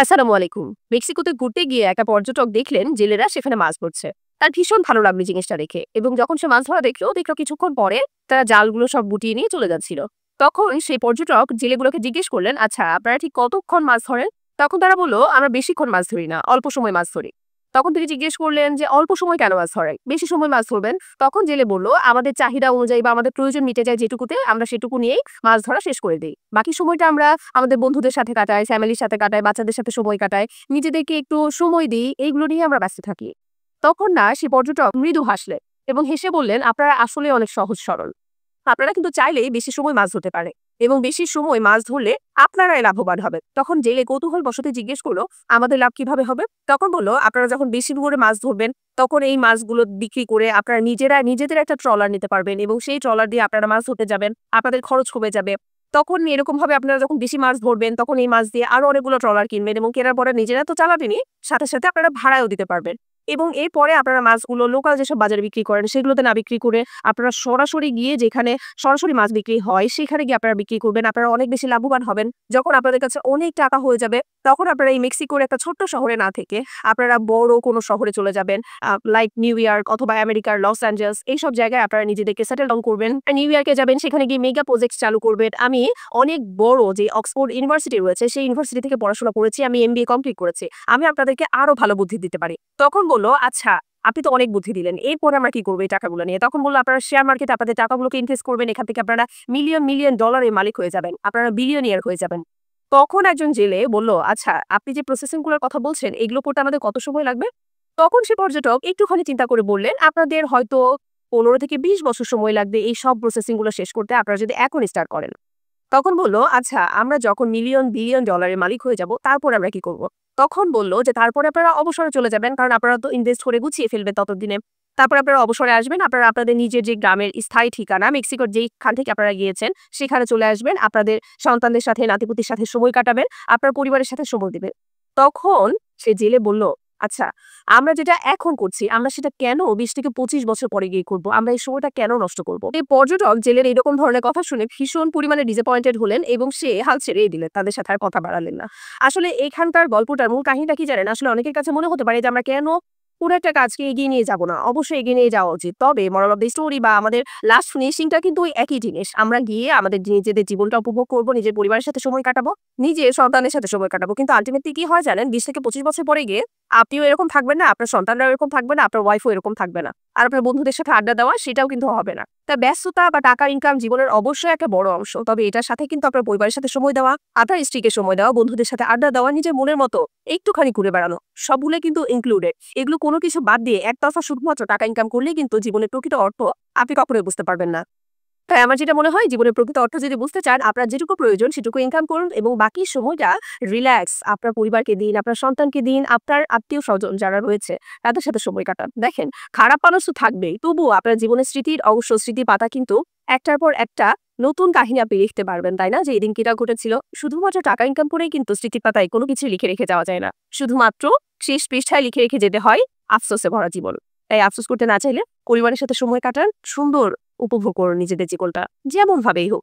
আসসালামু আলাইকুম। মেক্সিকোতে ঘুরতে গিয়ে একটা পর্যটক দেখলেন জেলেরা সেখানে মাছ ধরছে। তার ভীষণ ভালো লাগলো জিনিসটা দেখে, এবং যখন সে মাছ ধরা দেখলো কিছুক্ষণ পরে তারা জালগুলো সব গুটিয়ে নিয়ে চলে যাচ্ছিল। তখন সেই পর্যটক জেলেগুলোকে জিজ্ঞেস করলেন, আচ্ছা আপনারা ঠিক কতক্ষণ মাছ ধরেন? তখন তারা বললো, আমরা বেশিক্ষণ মাছ ধরি না, অল্প সময় মাছ ধরি। তখন তিনি জিজ্ঞেস করলেন যে অল্প সময় কেন মাছ ধরেন, বেশি সময় মাছ ধরবেন? তখন জেলে বলল, আমাদের চাহিদা অনুযায়ী বা আমাদের প্রয়োজন মিটে যায় যেটুকুতে, আমরা সেটুকু নিয়েই মাছ ধরা শেষ করে দিই। বাকি সময়টা আমরা আমাদের বন্ধুদের সাথে কাটাই, ফ্যামিলির সাথে কাটাই, বাচ্চাদের সাথে সময় কাটাই, নিজেদেরকে একটু সময় দিই, এইগুলো নিয়ে আমরা ব্যস্ত থাকি। তখন না সে পর্যটক মৃদু হাসলেন এবং হেসে বললেন, আপনারা আসলে অনেক সহজ সরল। আপনারা কিন্তু চাইলেই বেশি সময় মাছ ধরতে পারে, এবং বেশি সময় মাছ ধরলে আপনারাই লাভবান হবে। তখন জেলে কৌতূহল বশতে জিজ্ঞেস করলো, আমাদের লাভ কিভাবে হবে? তখন বললো, আপনারা যখন বেশি করে মাছ ধরবেন তখন এই মাছগুলো বিক্রি করে আপনারা নিজেদের একটা ট্রলার নিতে পারবেন, এবং সেই ট্রলার দিয়ে আপনারা মাছ ধরতে যাবেন, আপনাদের খরচ কমে যাবে। তখন এরকম ভাবে আপনারা যখন বেশি মাছ ধরবেন তখন এই মাছ দিয়ে আরো অনেকগুলো ট্রলার কিনবেন, এবং কেনার পরে নিজেরা তো চালাবেনই, সাথে সাথে আপনারা ভাড়াও দিতে পারবেন। এবং এরপরে আপনারা মাছগুলো লোকাল যেসব বাজারে বিক্রি করেন সেগুলোতে না বিক্রি করে আপনারা সরাসরি গিয়ে, যেখানে সরাসরি মাছ বিক্রি হয় সেখানে গিয়ে আপনারা বিক্রি করবেন। আপনারা অনেক বেশি লাভবান হবেন। যখন আপনাদের কাছে অনেক টাকা হয়ে যাবে তখন আপনারা এই মেক্সিকোর একটা ছোট্ট শহরে না থেকে আপনারা বড় কোনো শহরে চলে যাবেন, লাইক নিউ ইয়র্ক অথবা আমেরিকার লস অ্যাঞ্জেলস, এইসব জায়গায় আপনারা নিজেদেরকে সেটেল ডাউন করবেন। নিউ ইয়র্কে যাবেন, সেখানে গিয়ে মেগা প্রজেক্ট চালু করবেন। আমি অনেক বড় যে অক্সফোর্ড ইউনিভার্সিটি রয়েছে সেই ইউনিভার্সিটি থেকে পড়াশোনা করেছি, আমি এমবিএ কমপ্লিট করেছি, আমি আপনাদেরকে আরো ভালো বুদ্ধি দিতে পারি। তখন বললো, আচ্ছা আপনি তো অনেক বুদ্ধি দিলেন, এরপরে আমরা কি করবো এই টাকাগুলো নিয়ে? তখন বললো, আপনারা শেয়ার মার্কেটে আপনাদের টাকাগুলোকে ইনভেস্ট করবেন, এখান থেকে আপনারা মিলিয়ন মিলিয়ন ডলারের মালিক হয়ে যাবেন, আপনারা বিলিয়নিয়ার হয়ে যাবেন। তখন একজন জেলে বলল, আচ্ছা আপনি যে প্রসেসিং গুলোর কথা বলছেন এগুলো করতে আমাদের কত সময় লাগবে? তখন সে পর্যটক একটুখানি চিন্তা করে বললেন, আপনাদের হয়তো 15 থেকে 20 বছর সময় লাগবে এই সব প্রসেসিং গুলো শেষ করতে, আপনারা যদি এখন স্টার্ট করেন। তখন বলল, আচ্ছা আমরা যখন মিলিয়ন বিলিয়ন ডলারের মালিক হয়ে যাব তারপর আমরা কি করব? তখন বলল যে তারপরে আপনারা অবসরে চলে যাবেন, কারণ আপনারা তো ইনভেস্ট করে গুছিয়ে ফেলবেন ততদিনে। তারপর আপনারা অবসরে আসবেন, আপনারা আপনাদের নিজের যে গ্রামের স্থায়ী ঠিকানা মেক্সিকোর যেইখান থেকে আপনারা গিয়েছেন সেখানে চলে আসবেন, আপনাদের সন্তানদের সাথে নাতিপুতির সাথে সময় কাটাবেন, আপনার পরিবারের সাথে সময় দিবেন। তখন সে জেলে বলল, আচ্ছা আমরা যেটা এখন করছি আমরা সেটা কেন 20 থেকে 25 বছর পরে গিয়ে করবো? আমরা এই সময়টা কেন নষ্ট করবো? এই পর্যটক জেলের এরকম ধরনের কথা শুনে ভীষণ পরিমাণে ডিসঅ্যাপয়েন্টেড হলেন এবং সে হাল ছেড়েই দিলেন, তাদের সাথে আর কথা বাড়ালেন না। আসলে এখানকার গল্পটার মূল কাহিনীটা কি জানেন? আসলে অনেকের কাছে মনে হতে পারে যে আমরা কেন কোনো একটা কাজকে এগিয়ে নিয়ে যাব না। অবশ্যই এগিয়ে নিয়ে যাওয়া উচিত। তবে মোরাল অফ দ্য স্টোরি বা আমাদের লাস্ট ফিনিশিংটা কিন্তু ওই একই জিনিস। আমরা গিয়ে আমাদের নিজেদের জীবনটা উপভোগ করব, নিজের পরিবারের সাথে সময় কাটাবো, নিজের সন্তানের সাথে সময় কাটাবো। কিন্তু আল্টিমেটলি কি হয় জানেন? 20 থেকে 25 বছর পরে গিয়ে আপনিও এরকম থাকবেন না, আপনার সন্তানরাও এরকম থাকবে না, আপনার ওয়াইফও এরকম থাকবে না। আর আপনার বন্ধুদের সাথে আড্ডা দেওয়া সেটাও কিন্তু হবে না। তা ব্যস্ততা বা টাকা ইনকাম জীবনের অবশ্যই একটা বড় অংশ। তবে এটার সাথে কিন্তু আপনার পরিবারের সাথে সময় দেওয়া, আপনার স্ত্রীকে সময় দেওয়া, বন্ধুদের সাথে আড্ডা দেওয়া, নিজের মনের মতো একটুখানি ঘুরে বেড়ানো, সবগুলো কিন্তু ইনক্লুডেড। এগুলো কোনো কিছু বাদ দিয়ে একতরফা শুধুমাত্র টাকা ইনকাম করলেই কিন্তু জীবনের প্রকৃত অর্থ আপনি কখনোই বুঝতে পারবেন না। তাই আমার যেটা মনে হয়, জীবনের প্রকৃত অর্থ যদি বুঝতে চান, আপনার যেটুকু প্রয়োজন সেটুকু ইনকাম করুন, এবং বাকি সময়টা রিল্যাক্স আপনার পরিবারকে দিন, আপনার সন্তানকে দিন, আপনার আত্মীয় স্বজন যারা রয়েছে তাদের সাথে সময় কাটান। দেখেন, খারাপ মানুষ তো থাকবেই, তবুও আপনার জীবনের স্মৃতির অবশ্য স্মৃতি পাতা কিন্তু একটার পর একটা নতুন কাহিনী আপনি লিখতে পারবেন, তাই না? যে এদিন কিটা ঘটেছিল। শুধুমাত্র টাকা ইনকাম করেই কিন্তু স্মৃতির পাতায় কোনো কিছু লিখে রেখে যাওয়া যায় না। শুধুমাত্র শেষ পৃষ্ঠায় লিখে রেখে যেতে হয় আফসোসে ভরা জীবন। তাই আফসোস করতে না চাইলে পরিবারের সাথে সময় কাটান, সুন্দর উপভোগ করুন নিজেদের জীবনটা, যেমন ভাবেই হোক।